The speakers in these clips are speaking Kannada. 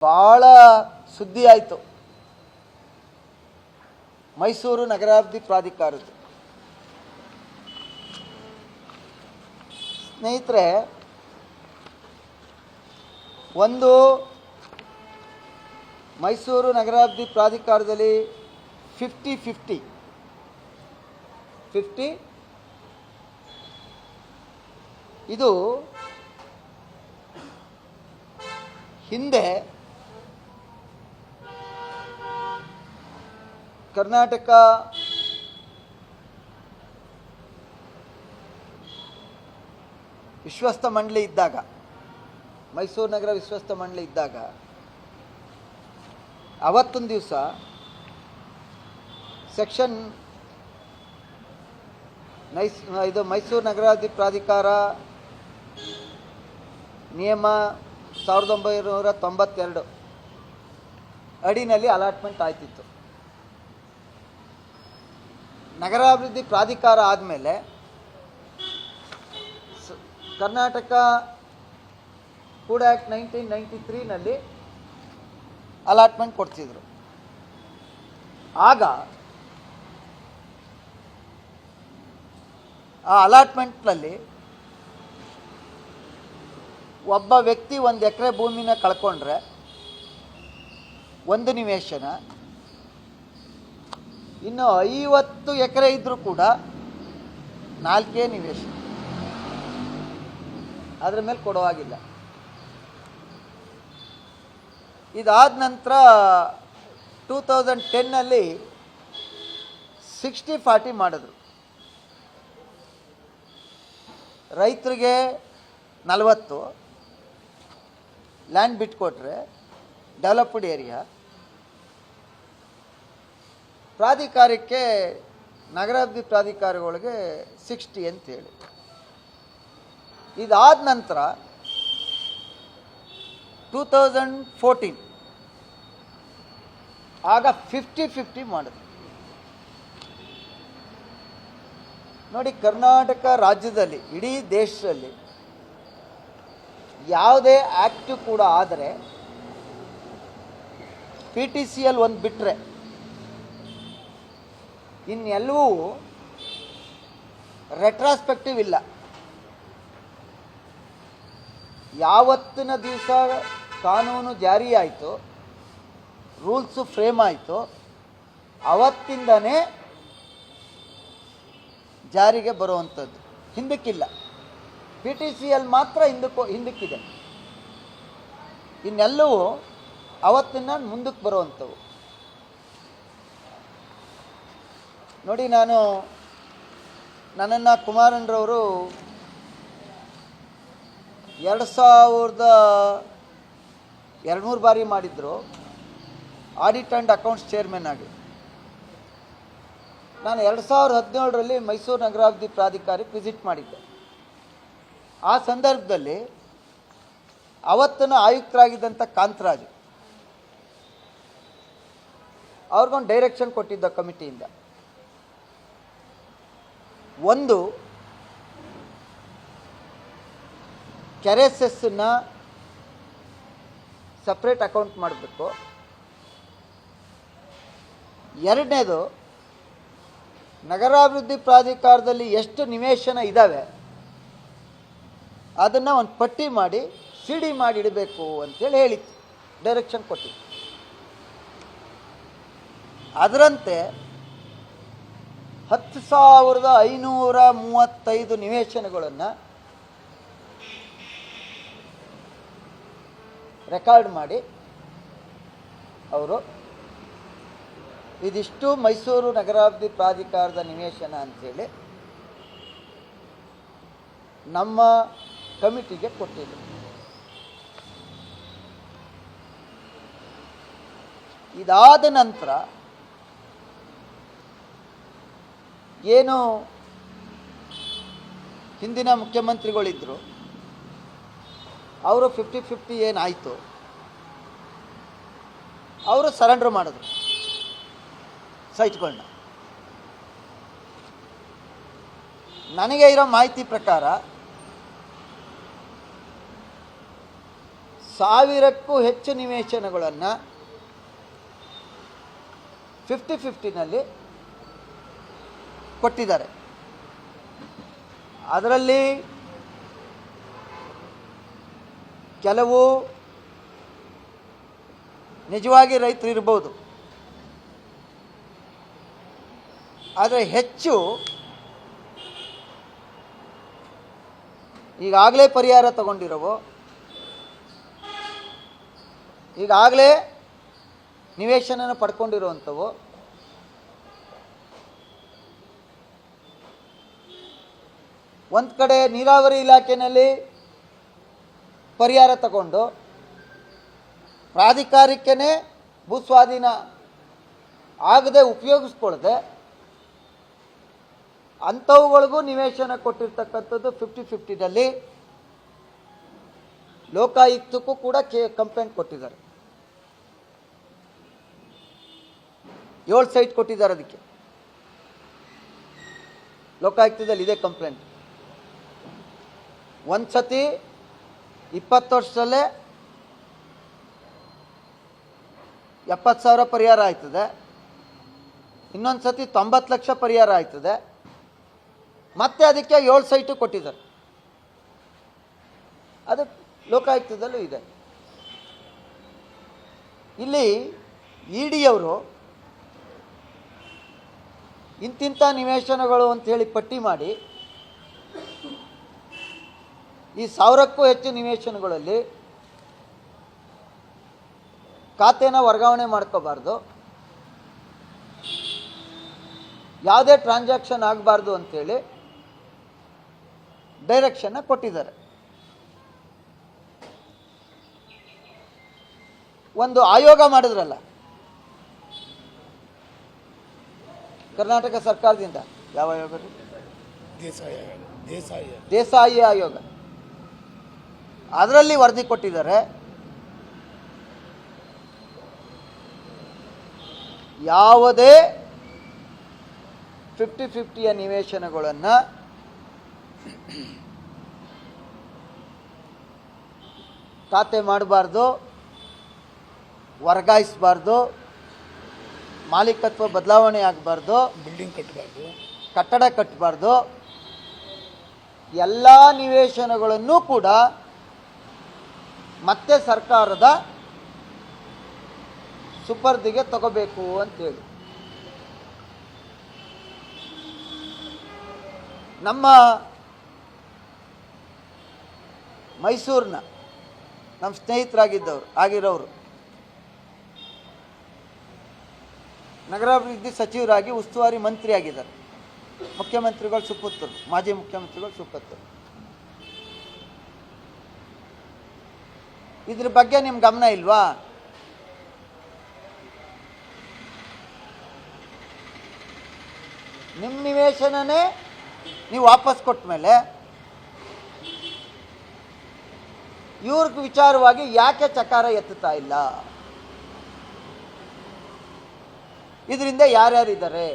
ಭಾಳ ಸುದ್ದಿ ಆಯಿತು ಮೈಸೂರು ನಗರಾಭಿವೃದ್ಧಿ ಪ್ರಾಧಿಕಾರದ್ದು. ಸ್ನೇಹಿತರೆ, ಒಂದು ಮೈಸೂರು ನಗರಾಭಿವೃದ್ಧಿ ಪ್ರಾಧಿಕಾರದಲ್ಲಿ 50-50 ಇದು ಹಿಂದೆ ಕರ್ನಾಟಕ ವಿಶ್ವಸ್ತ ಮಂಡಳಿ ಇದ್ದಾಗ, ಮೈಸೂರು ನಗರ ವಿಶ್ವಸ್ತ ಮಂಡಳಿ ಇದ್ದಾಗ ಅವತ್ತೊಂದು ದಿವಸ ಸೆಕ್ಷನ್ ಇದು ಮೈಸೂರು ನಗರಾಭಿವೃದ್ಧಿ ಪ್ರಾಧಿಕಾರ ನಿಯಮ 1992 ಅಡಿನಲ್ಲಿ ಅಲಾಟ್ಮೆಂಟ್ ಆಯ್ತಿತ್ತು. ನಗರಾಭಿವೃದ್ಧಿ ಪ್ರಾಧಿಕಾರ ಆದಮೇಲೆ ಕರ್ನಾಟಕ ಫುಡ್ ಆ್ಯಕ್ಟ್ 1993ನಲ್ಲಿ ಅಲಾಟ್ಮೆಂಟ್ ಕೊಡ್ತಿದ್ರು. ಆಗ ಆ ಅಲಾಟ್ಮೆಂಟ್ನಲ್ಲಿ ಒಬ್ಬ ವ್ಯಕ್ತಿ 1 ಎಕರೆ ಭೂಮಿನ ಕಳ್ಕೊಂಡ್ರೆ 1 ನಿವೇಶನ, ಇನ್ನು 50 ಎಕರೆ ಇದ್ದರೂ ಕೂಡ 4 ನಿವೇಶನ, ಅದರ ಮೇಲೆ ಕೊಡುವಾಗಿಲ್ಲ. ಇದಾದ ನಂತರ 2010ನಲ್ಲಿ 60-40 ಮಾಡಿದ್ರು. ರೈತರಿಗೆ 40 ಲ್ಯಾಂಡ್ ಬಿಟ್ಕೊಟ್ರೆ ಡೆವಲಪ್ಡ್ ಏರಿಯಾ, ಪ್ರಾಧಿಕಾರಕ್ಕೆ ನಗರಾಭಿವೃದ್ಧಿ ಪ್ರಾಧಿಕಾರಗಳಿಗೆ 60 ಅಂತೇಳಿ. ಇದಾದ ನಂತರ 2014 ಆಗ 50-50 ಮಾಡಿದ್ರು. ನೋಡಿ, ಕರ್ನಾಟಕ ರಾಜ್ಯದಲ್ಲಿ, ಇಡೀ ದೇಶದಲ್ಲಿ ಯಾವುದೇ ಆ್ಯಕ್ಟ್ ಕೂಡ ಆದರೆ PTCL ಒಂದು ಬಿಟ್ಟರೆ ಇನ್ನೆಲ್ಲವೂ ರೆಟ್ರಾಸ್ಪೆಕ್ಟಿವ್ ಇಲ್ಲ. ಯಾವತ್ತಿನ ದಿವಸ ಕಾನೂನು ಜಾರಿ ಆಯಿತು, ರೂಲ್ಸು ಫ್ರೇಮ್ ಆಯಿತು, ಅವತ್ತಿಂದನೇ ಜಾರಿಗೆ ಬರುವಂಥದ್ದು, ಹಿಂದಕ್ಕಿಲ್ಲ. PTCL ಮಾತ್ರ ಹಿಂದಕ್ಕಿದೆ, ಇನ್ನೆಲ್ಲವೂ ಅವತ್ತಿನ ಮುಂದಕ್ಕೆ ಬರುವಂಥವು. ನೋಡಿ, ನನ್ನನ್ನು ಕುಮಾರಣ್ಣರವರು 2000-200 ಬಾರಿ ಮಾಡಿದ್ರು ಆಡಿಟ್ ಆ್ಯಂಡ್ ಅಕೌಂಟ್ಸ್ ಚೇರ್ಮನ್ ಆಗಿ. ನಾನು 2017ರಲ್ಲಿ ಮೈಸೂರು ನಗರಾಭಿವೃದ್ಧಿ ಪ್ರಾಧಿಕಾರಕ್ಕೆ ವಿಸಿಟ್ ಮಾಡಿದ್ದೆ. ಆ ಸಂದರ್ಭದಲ್ಲಿ ಅವತ್ತಿನ ಆಯುಕ್ತರಾಗಿದ್ದಂಥ ಕಾಂತರಾಜು ಅವ್ರಿಗೊಂದು ಡೈರೆಕ್ಷನ್ ಕೊಟ್ಟಿದ್ದ ಕಮಿಟಿಯಿಂದ. ಒಂದು, ಕೆರೆ ಸೆಸ್ಸನ್ನು ಸಪ್ರೇಟ್ ಅಕೌಂಟ್ ಮಾಡಬೇಕು. ಎರಡನೇದು, ನಗರಾಭಿವೃದ್ಧಿ ಪ್ರಾಧಿಕಾರದಲ್ಲಿ ಎಷ್ಟು ನಿವೇಶನ ಇದ್ದಾವೆ ಅದನ್ನು ಒಂದು ಪಟ್ಟಿ ಮಾಡಿ CD ಮಾಡಿ ಇಡಬೇಕು ಅಂತೇಳಿ ಹೇಳಿತ್ತು, ಡೈರೆಕ್ಷನ್ ಕೊಟ್ಟಿತ್ತು. ಅದರಂತೆ 10,535 ನಿವೇಶನಗಳನ್ನು ರೆಕಾರ್ಡ್ ಮಾಡಿ ಅವರು ಇದಿಷ್ಟು ಮೈಸೂರು ನಗರಾಭಿವೃದ್ಧಿ ಪ್ರಾಧಿಕಾರದ ನಿವೇಶನ ಅಂಥೇಳಿ ನಮ್ಮ ಕಮಿಟಿಗೆ ಕೊಟ್ಟಿದ್ರು. ಇದಾದ ನಂತರ ಏನು ಹಿಂದಿನ ಮುಖ್ಯಮಂತ್ರಿಗಳಿದ್ದರು, ಅವರು 50-50 ಏನಾಯಿತು, ಅವರು ಸರೆಂಡರ್ ಮಾಡಿದ್ರು ಸೈಟ್ಗಳನ್ನ. ನನಗೆ ಇರೋ ಮಾಹಿತಿ ಪ್ರಕಾರ 1000ಕ್ಕೂ ಹೆಚ್ಚು ನಿವೇಶನಗಳನ್ನು 50-50ನಲ್ಲಿ ಕೊಟ್ಟಿದ್ದಾರೆ. ಅದರಲ್ಲಿ ಕೆಲವು ನಿಜವಾಗಿ ರೈತರು ಇರ್ಬೋದು, ಆದರೆ ಹೆಚ್ಚು ಈಗಾಗಲೇ ಪರಿಹಾರ ತಗೊಂಡಿರೋವು, ಈಗಾಗಲೇ ನಿವೇಶನ ಪಡ್ಕೊಂಡಿರುವಂಥವು, ಒಂದು ಕಡೆ ನೀರಾವರಿ ಇಲಾಖೆಯಲ್ಲಿ ಪರಿಹಾರ ತಗೊಂಡು ಪ್ರಾಧಿಕಾರಕ್ಕೇ ಭೂಸ್ವಾಧೀನ ಆಗದೆ ಉಪಯೋಗಿಸ್ಕೊಳ್ಳದೆ ಅಂಥವುಗಳಿಗೂ ನಿವೇಶನ ಕೊಟ್ಟಿರ್ತಕ್ಕಂಥದ್ದು 50-50ನಲ್ಲಿ ಲೋಕಾಯುಕ್ತಕ್ಕೂ ಕೂಡ ಕಂಪ್ಲೇಂಟ್ ಕೊಟ್ಟಿದ್ದಾರೆ. 7 ಸೈಟ್ ಕೊಟ್ಟಿದ್ದಾರೆ. ಅದಕ್ಕೆ ಲೋಕಾಯುಕ್ತದಲ್ಲಿ ಇದೆ ಕಂಪ್ಲೇಂಟ್. ಒಂದು ಸತಿ 20 ವರ್ಷದಲ್ಲೇ 70,000 ಪರಿಹಾರ ಆಯ್ತದೆ, ಇನ್ನೊಂದು ಸತಿ 90 ಲಕ್ಷ ಪರಿಹಾರ ಆಯ್ತದೆ, ಮತ್ತೆ ಅದಕ್ಕೆ 7 ಸೈಟು ಕೊಟ್ಟಿದ್ದಾರೆ. ಅದು ಲೋಕಾಯುಕ್ತದಲ್ಲೂ ಇದೆ. ಇಲ್ಲಿ ಇಡಿಯವರು ಇಂತಿಂಥ ನಿವೇಶನಗಳು ಅಂಥೇಳಿ ಪಟ್ಟಿ ಮಾಡಿ ಈ 1000ಕ್ಕೂ ಹೆಚ್ಚು ನಿವೇಶನಗಳಲ್ಲಿ ಖಾತೆನ ವರ್ಗಾವಣೆ ಮಾಡ್ಕೋಬಾರ್ದು, ಯಾವುದೇ ಟ್ರಾನ್ಸಾಕ್ಷನ್ ಆಗಬಾರ್ದು ಅಂಥೇಳಿ ಡೈರೆಕ್ಷನ್ನ ಕೊಟ್ಟಿದ್ದಾರೆ. ಒಂದು ಆಯೋಗ ಮಾಡಿದ್ರಲ್ಲ ಕರ್ನಾಟಕ ಸರ್ಕಾರದಿಂದ, ಯಾವ ಆಯೋಗ? ದೇಸಾಯಿ ಆಯೋಗ. ಅದರಲ್ಲಿ ವರದಿ ಕೊಟ್ಟಿದ್ದಾರೆ. ಯಾವುದೇ 50-50ಯ ನಿವೇಶನಗಳನ್ನು ಖಾತೆ ಮಾಡಬಾರ್ದು, ವರ್ಗಾಯಿಸಬಾರ್ದು, ಮಾಲೀಕತ್ವ ಬದಲಾವಣೆ ಆಗಬಾರ್ದು, ಬಿಲ್ಡಿಂಗ್ ಕಟ್ಟಬಾರ್ದು, ಕಟ್ಟಡ ಕಟ್ಟಬಾರ್ದು. ಎಲ್ಲ ನಿವೇಶನಗಳನ್ನು ಕೂಡ ಮತ್ತೆ ಸರ್ಕಾರದ ಸುಪರ್ದಿಗೆ ತಗೋಬೇಕು ಅಂತೇಳಿ ನಮ್ಮ ಮೈಸೂರಿನ ನಮ್ಮ ಆಗಿರೋರು ನಗರಾಭಿವೃದ್ಧಿ ಸಚಿವರಾಗಿ ಉಸ್ತುವಾರಿ ಮಂತ್ರಿ ಆಗಿದ್ದಾರೆ. ಮುಖ್ಯಮಂತ್ರಿಗಳು ಸುಪುತ್ರರು, ಮಾಜಿ ಮುಖ್ಯಮಂತ್ರಿಗಳು ಸುಪುತ್ರರು. ಇದ್ರ ಬಗ್ಗೆ ನಿಮ್ಮ ಗಮನ ಇಲ್ವಾ? ನಿಮ್ಮ ನಿವೇಶನನೇ ನೀವು ವಾಪಸ್ ಕೊಟ್ಟ ಮೇಲೆ ಇವ್ರ ವಿಚಾರವಾಗಿ ಯಾಕೆ ಚಕಾರ ಎತ್ತುತ್ತಾ ಇಲ್ಲ? ಇದರಿಂದ ಯಾರ್ಯಾರಿದ್ದಾರೆ?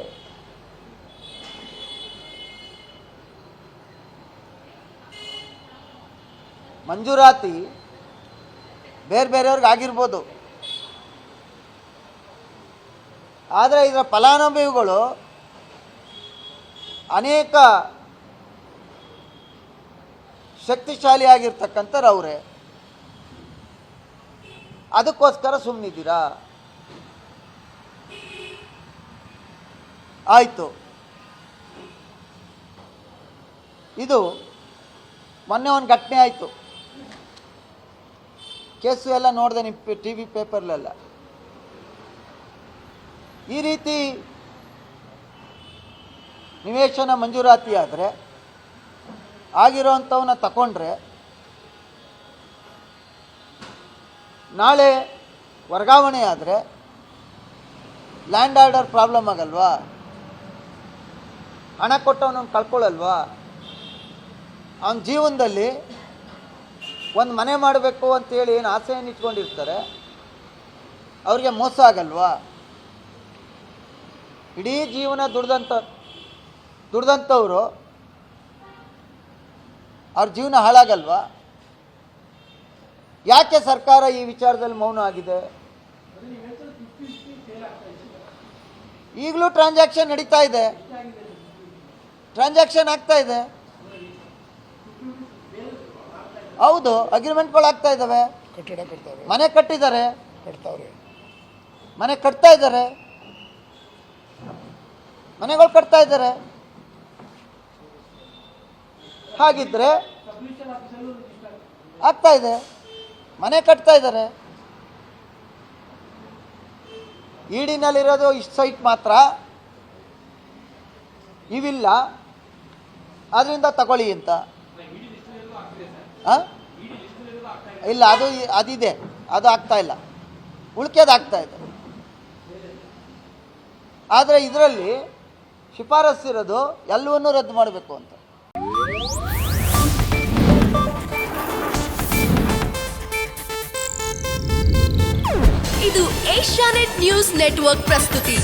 ಮಂಜೂರಾತಿ ಬೇರೆ ಬೇರೆಯವ್ರಿಗೆ ಆಗಿರ್ಬೋದು, ಆದರೆ ಇದರ ಫಲಾನುಭವಿಗಳು ಅನೇಕ ಶಕ್ತಿಶಾಲಿಯಾಗಿರ್ತಕ್ಕಂಥವ್ರು ಅವರೇ. ಅದಕ್ಕೋಸ್ಕರ ಸುಮ್ಮನಿದ್ದೀರಾ? ಆಯಿತು. ಇದು ಮೊನ್ನೆ ಒಂದು ಘಟನೆ ಆಯಿತು, ಕೇಸು ಎಲ್ಲ ನೋಡಿದೆ ನಿಮ್ಮ TV ಪೇಪರ್ಲೆಲ್ಲ. ಈ ರೀತಿ ನಿವೇಶನ ಮಂಜೂರಾತಿ ಆದರೆ ಆಗಿರೋವಂಥವನ್ನ ತಗೊಂಡ್ರೆ ನಾಳೆ ವರ್ಗಾವಣೆ ಆದರೆ ಲ್ಯಾಂಡ್ ಆರ್ಡರ್ ಪ್ರಾಬ್ಲಮ್ ಆಗಲ್ವಾ? ಹಣ ಕೊಟ್ಟವನನ್ನು ಕಳ್ಕೊಳ್ಳಲ್ವಾ? ಅವನ ಜೀವನದಲ್ಲಿ ಒಂದು ಮನೆ ಮಾಡಬೇಕು ಅಂತೇಳಿ ಏನು ಆಸೆಯನ್ನು ಇಟ್ಕೊಂಡಿರ್ತಾರೆ, ಅವ್ರಿಗೆ ಮೋಸ ಆಗಲ್ವಾ? ಇಡೀ ಜೀವನ ದುಡ್ದಂಥವ್ರು ಅವ್ರ ಜೀವನ ಹಾಳಾಗಲ್ವಾ? ಯಾಕೆ ಸರ್ಕಾರ ಈ ವಿಚಾರದಲ್ಲಿ ಮೌನ ಆಗಿದೆ? ಈಗಲೂ ಟ್ರಾನ್ಸಾಕ್ಷನ್ ನಡೀತಾ ಇದೆ, ಟ್ರಾನ್ಸಾಕ್ಷನ್ ಆಗ್ತಾ ಇದೆ. ಹೌದು, ಅಗ್ರಿಮೆಂಟ್ಗಳು ಆಗ್ತಾ ಇದ್ದಾವೆ. ಮನೆ ಕಟ್ಟಿದ್ದಾರೆ, ಮನೆ ಕಟ್ತಾ ಇದ್ದಾರೆ, ಮನೆಗಳು ಕಟ್ತಾ ಇದ್ದಾರೆ. ಹಾಗಿದ್ರೆ ಆಗ್ತಾ ಇದೆ, ಮನೆ ಕಟ್ತಾ ಇದ್ದಾರೆ. ಈಡಿನಲ್ಲಿರೋದು ಇಷ್ಟು ಸೈಟ್ ಮಾತ್ರ, ಇವಿಲ್ಲ, ಅದರಿಂದ ತಗೊಳ್ಳಿ ಅಂತ. ಇಲ್ಲ, ಅದಿದೆ, ಅದು ಆಗ್ತಾ ಇಲ್ಲ, ಉಳ್ಕೆದು ಆಗ್ತಾ ಇದೆ. ಆದರೆ ಇದರಲ್ಲಿ ಶಿಫಾರಸ್ಸಿರೋದು ಎಲ್ಲವನ್ನೂ ರದ್ದು ಮಾಡಬೇಕು ಅಂತ. ಇದು ಏಷ್ಯಾನೆಟ್ ನ್ಯೂಸ್ ನೆಟ್ವರ್ಕ್ ಪ್ರಸ್ತುತಿ.